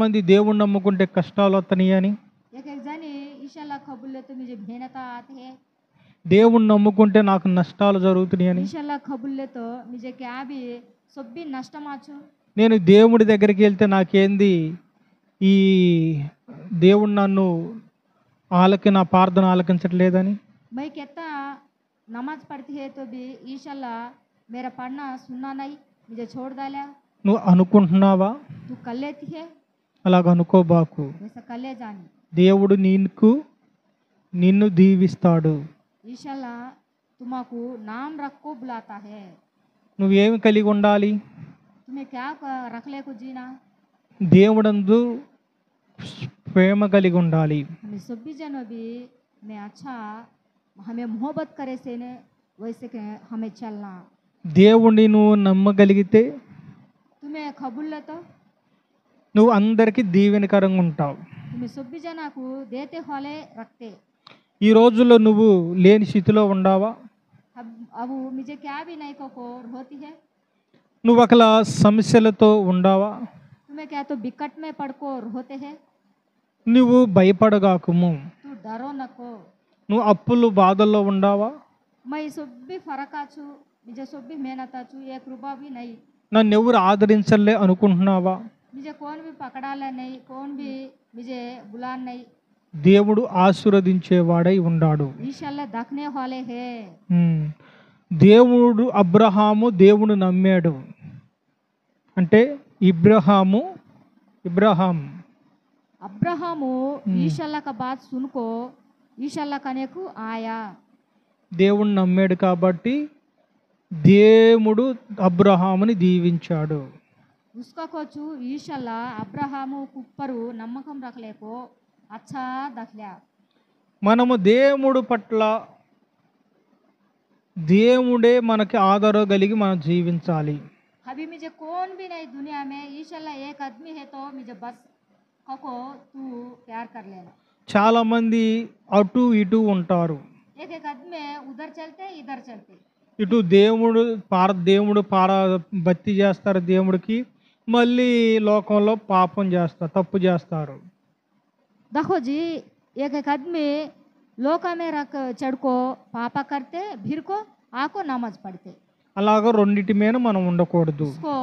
మంది దేవుణ్ణి నమ్ముకుంటే కష్టాలు వస్తున్నాయి అని, एक एक जनी ईशाला खबुल्ले तो मुझे मेहनत आते हैं, దేవుణ్ణి నమ్ముకుంటే నాకు నష్టాలు జరుగుతున్నాయి అని, ईशाला खबुल्ले तो मुझे क्या भी सब भी नष्ट माचो, నేను దేవుడి దగ్గరికి వెళ్తే నాకేంది ఈ దేవుడు నన్ను నా ప్రార్థన ఆలకించట్లేదని, मैं कहता नमाज पढ़ती है तो भी ईशाला मेरा पढ़ना सुनना नहीं, मुझे छोड़ डाला, నువ్వు అనుకుంటున్నావా? तू कर लेती है, అలాగ అనుకోబాకు. वैसा कर ले जानी. దేవుడు నిన్ను దీవిస్తాడు. ईशाला तुम्हाको नाम रख को बुलाता है. నువ్వేమి కలిగి ఉండాలి? तुम्हें क्या रखले को जीना, దేవుడందు ప్రేమ కలిగి ఉండాలి. हमें सभी जनों भी में अच्छा हमें मोहब्बत करे से ने वैसे के हमें चलना. దేవుణ్ణి నువ్వు నమ్మగలిగితే तुम्हें खबुल्ले तो నువ్వు అందరికీ దీవెనకరంగా ఉంటావు. तुम्हें सभी जना को देते वाले रखते. ఈ రోజుల్లో నువ్వు లేని స్థితిలో ఉండావా? अब मुझे क्या भी नहीं को होती है, నువ్వు ఒకలా సమస్యలతో ఉండావా? तुम्हें क्या तो बिकट में पड़को होते हैं, నువ్వు భయపడగాకుము. तू डरो नको. నువ్వు అప్పులు బాధల్లో ఉండావా? मैं सब भी फर्क आचू, मुझे सब भी मेहनत आचू, एक रुपया भी नहीं, నన్ను ఎవరు ఆదరించలే అనుకుంటున్నావా? मुझे कौन भी पकड़ा ले नहीं, कौन भी मुझे बुला नहीं. దేవుడు ఆశీర్వదించేవాడై ఉన్నాడు. ईशाला दखने वाले हैं. దేవుడు దేవుడు నమ్మాడు అంటే ఇబ్రహాం अब्राहमु ईशाला का बात सुनको ईशाला कने को आया. దేవుడు నమ్మాడు కాబట్టి దేవుడు అబ్రహాముని దీవించాడు. उसका कोचू ईशाला अब्राहमु कुप्परू नమ్మకం रखलेको अच्छा दखल्या. మనము దేవుడు పట్ల దేవుడే మనకి ఆదరణ కలిగి మనం జీవించాలి. अभी मुझे कौन भी नहीं दुनिया में, ईशाला एक आदमी है तो मुझे बस को तू प्यार कर लेना. చాలా మంది అటు ఇటు ఉంటారు. एक एक आदमी उधर चलते इधर चलते. ఇటు దేవుడు భక్తి చేస్తారు దేవుడికి, మళ్ళీ లోకంలో పాపం చేస్తారు, తప్పు చేస్తారు. देखो जी एक एक आदमी लोका में रख चढ़को पापा करते, भीड़ को आको नमाज पढ़ते. అలాగా రెండిటి మీద మనం ఉండకూడదు. उसको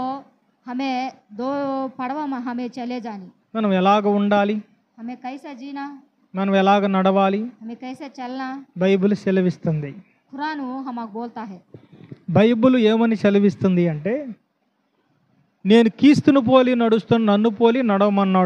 हमें दो पड़वा में हमें चले जानी. మనం ఎలాగ ఉండాలి? हमें कैसे जीना, మనం ఎలాగ నడవాలి? हमें कैसे चलना, బైబిల్ సెలవిస్తుంది. कुरान हमें बोलता है. బైబిల్ ఏమని సెలవిస్తుంది అంటే, నేను క్రీస్తును పోలి నడుస్తాను, నన్ను పోలి నడవమన్నాడు.